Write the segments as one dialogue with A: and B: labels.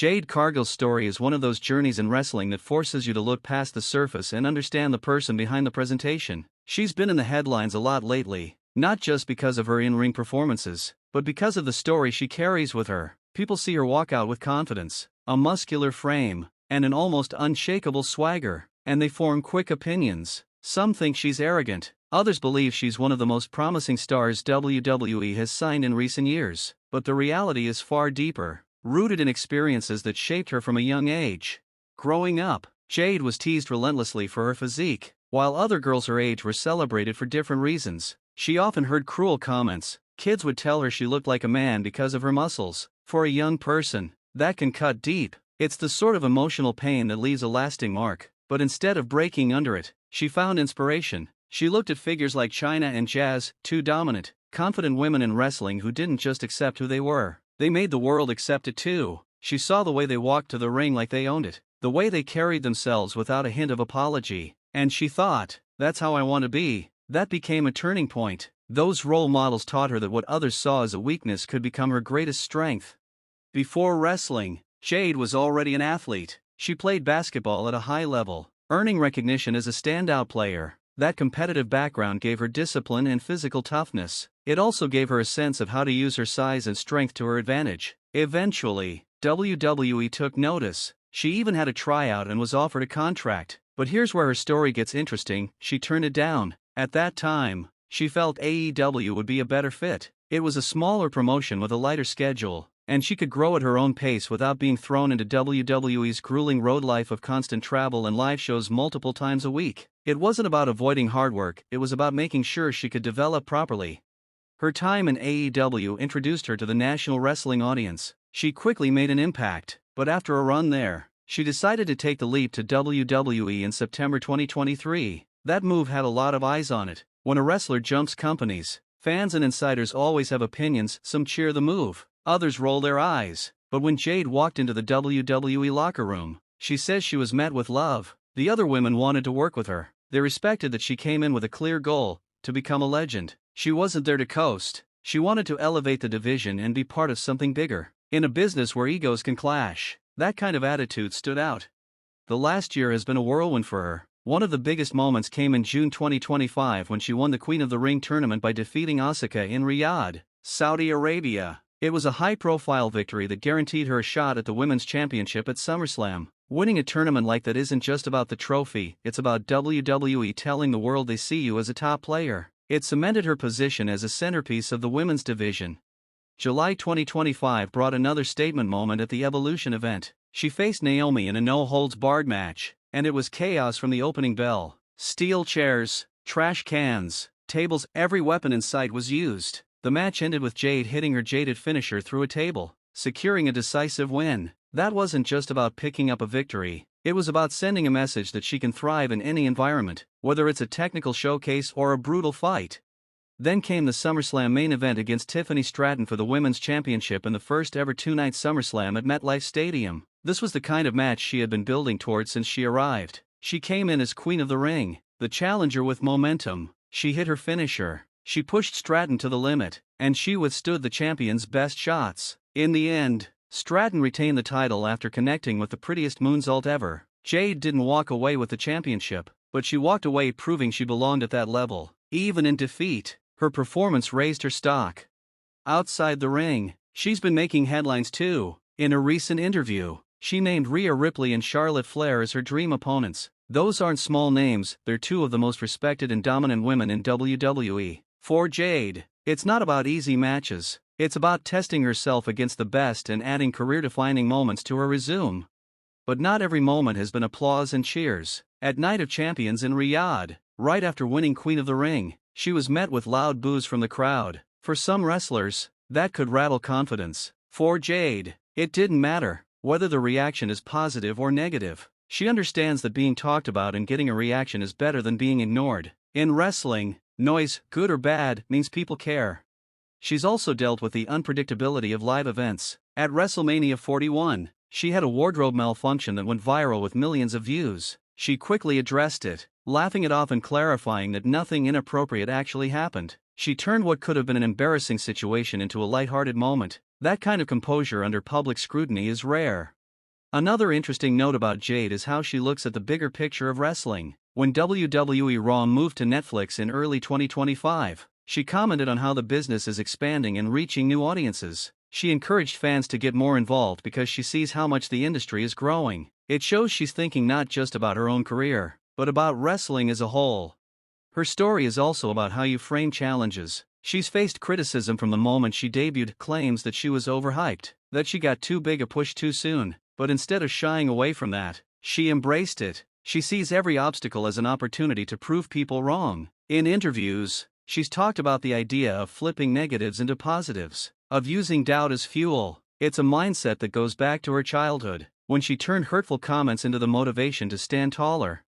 A: Jade Cargill's story is one of those journeys in wrestling that forces you to look past the surface and understand the person behind the presentation. She's been in the headlines a lot lately, not just because of her in-ring performances, but because of the story she carries with her. People see her walk out with confidence, a muscular frame, and an almost unshakable swagger, and they form quick opinions. Some think she's arrogant, others believe she's one of the most promising stars WWE has signed in recent years, but the reality is far deeper, rooted in experiences that shaped her from a young age. Growing up, Jade was teased relentlessly for her physique, while other girls her age were celebrated for different reasons. She often heard cruel comments. Kids would tell her she looked like a man because of her muscles. For a young person, that can cut deep. It's the sort of emotional pain that leaves a lasting mark. But instead of breaking under it, she found inspiration. She looked at figures like Chyna and Jazz, two dominant, confident women in wrestling who didn't just accept who they were. They made the world accept it too. She saw the way they walked to the ring like they owned it, the way they carried themselves without a hint of apology, and she thought, that's how I want to be. That became a turning point. Those role models taught her that what others saw as a weakness could become her greatest strength. Before wrestling, Jade was already an athlete. She played basketball at a high level, earning recognition as a standout player. That competitive background gave her discipline and physical toughness. It also gave her a sense of how to use her size and strength to her advantage. Eventually, WWE took notice. She even had a tryout and was offered a contract. But here's where her story gets interesting. She turned it down. At that time, she felt AEW would be a better fit. It was a smaller promotion with a lighter schedule, and she could grow at her own pace without being thrown into WWE's grueling road life of constant travel and live shows multiple times a week. It wasn't about avoiding hard work, it was about making sure she could develop properly. Her time in AEW introduced her to the national wrestling audience. She quickly made an impact, but after a run there, she decided to take the leap to WWE in September 2023. That move had a lot of eyes on it. When a wrestler jumps companies, fans and insiders always have opinions. Some cheer the move, others roll their eyes. But when Jade walked into the WWE locker room, she says she was met with love. The other women wanted to work with her. They respected that she came in with a clear goal, to become a legend. She wasn't there to coast. She wanted to elevate the division and be part of something bigger. In a business where egos can clash, that kind of attitude stood out. The last year has been a whirlwind for her. One of the biggest moments came in June 2025 when she won the Queen of the Ring tournament by defeating Asuka in Riyadh, Saudi Arabia. It was a high-profile victory that guaranteed her a shot at the Women's Championship at SummerSlam. Winning a tournament like that isn't just about the trophy, it's about WWE telling the world they see you as a top player. It cemented her position as a centerpiece of the women's division. July 2025 brought another statement moment at the Evolution event. She faced Naomi in a no-holds-barred match, and it was chaos from the opening bell. Steel chairs, trash cans, tables, every weapon in sight was used. The match ended with Jade hitting her jaded finisher through a table, securing a decisive win. That wasn't just about picking up a victory, it was about sending a message that she can thrive in any environment, whether it's a technical showcase or a brutal fight. Then came the SummerSlam main event against Tiffany Stratton for the Women's Championship in the first ever two-night SummerSlam at MetLife Stadium. This was the kind of match she had been building towards since she arrived. She came in as Queen of the Ring, the challenger with momentum. She hit her finisher. She pushed Stratton to the limit, and she withstood the champion's best shots. In the end, Stratton retained the title after connecting with the prettiest moonsault ever. Jade didn't walk away with the championship, but she walked away proving she belonged at that level. Even in defeat, her performance raised her stock. Outside the ring, she's been making headlines too. In a recent interview, she named Rhea Ripley and Charlotte Flair as her dream opponents. Those aren't small names, they're two of the most respected and dominant women in WWE. For Jade, it's not about easy matches. It's about testing herself against the best and adding career-defining moments to her resume. But not every moment has been applause and cheers. At Night of Champions in Riyadh, right after winning Queen of the Ring, she was met with loud boos from the crowd. For some wrestlers, that could rattle confidence. For Jade, it didn't matter whether the reaction is positive or negative. She understands that being talked about and getting a reaction is better than being ignored. In wrestling, noise, good or bad, means people care. She's also dealt with the unpredictability of live events. At WrestleMania 41, she had a wardrobe malfunction that went viral with millions of views. She quickly addressed it, laughing it off and clarifying that nothing inappropriate actually happened. She turned what could have been an embarrassing situation into a lighthearted moment. That kind of composure under public scrutiny is rare. Another interesting note about Jade is how she looks at the bigger picture of wrestling. When WWE Raw moved to Netflix in early 2025, she commented on how the business is expanding and reaching new audiences. She encouraged fans to get more involved because she sees how much the industry is growing. It shows she's thinking not just about her own career, but about wrestling as a whole. Her story is also about how you frame challenges. She's faced criticism from the moment she debuted, claims that she was overhyped, that she got too big a push too soon, but instead of shying away from that, she embraced it. She sees every obstacle as an opportunity to prove people wrong. In interviews, she's talked about the idea of flipping negatives into positives, of using doubt as fuel. It's a mindset that goes back to her childhood, when she turned hurtful comments into the motivation to stand taller.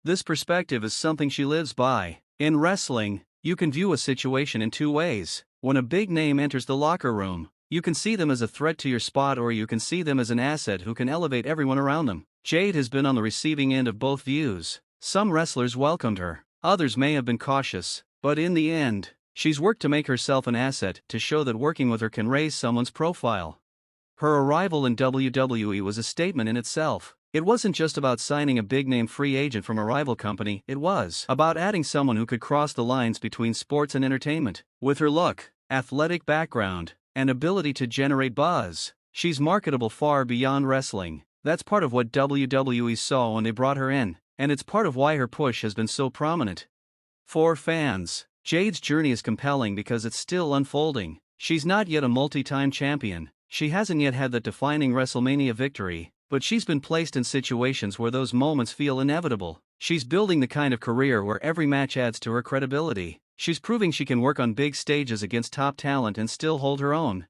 A: This perspective is something she lives by. In wrestling, you can view a situation in two ways. When a big name enters the locker room, you can see them as a threat to your spot, or you can see them as an asset who can elevate everyone around them. Jade has been on the receiving end of both views. Some wrestlers welcomed her, others may have been cautious, but in the end, she's worked to make herself an asset, to show that working with her can raise someone's profile. Her arrival in WWE was a statement in itself. It wasn't just about signing a big-name free agent from a rival company, it was about adding someone who could cross the lines between sports and entertainment. With her look, athletic background, and ability to generate buzz, she's marketable far beyond wrestling. That's part of what WWE saw when they brought her in, and it's part of why her push has been so prominent. For fans, Jade's journey is compelling because it's still unfolding. She's not yet a multi-time champion, she hasn't yet had that defining WrestleMania victory, but she's been placed in situations where those moments feel inevitable. She's building the kind of career where every match adds to her credibility. She's proving she can work on big stages against top talent and still hold her own.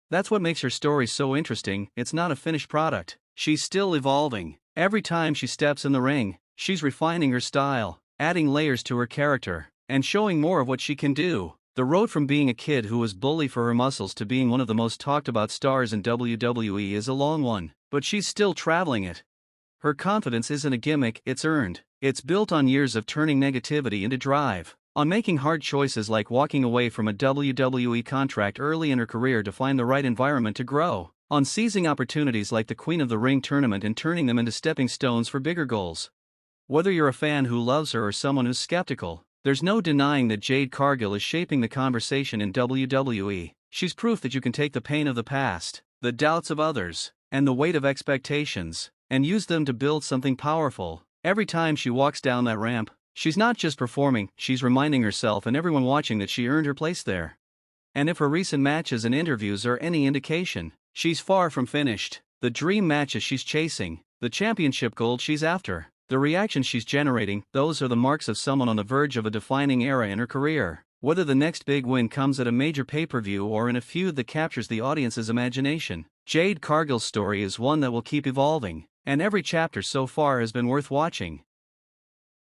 A: That's what makes her story so interesting. It's not a finished product. She's still evolving. Every time she steps in the ring, she's refining her style, adding layers to her character, and showing more of what she can do. The road from being a kid who was bullied for her muscles to being one of the most talked about stars in WWE is a long one, but she's still traveling it. Her confidence isn't a gimmick, it's earned. It's built on years of turning negativity into drive, on making hard choices like walking away from a WWE contract early in her career to find the right environment to grow, on seizing opportunities like the Queen of the Ring tournament and turning them into stepping stones for bigger goals. Whether you're a fan who loves her or someone who's skeptical, there's no denying that Jade Cargill is shaping the conversation in WWE. She's proof that you can take the pain of the past, the doubts of others, and the weight of expectations, and use them to build something powerful. Every time she walks down that ramp, she's not just performing, she's reminding herself and everyone watching that she earned her place there. And if her recent matches and interviews are any indication, she's far from finished. The dream matches she's chasing, the championship gold she's after, the reaction she's generating, those are the marks of someone on the verge of a defining era in her career. Whether the next big win comes at a major pay-per-view or in a feud that captures the audience's imagination, Jade Cargill's story is one that will keep evolving, and every chapter so far has been worth watching.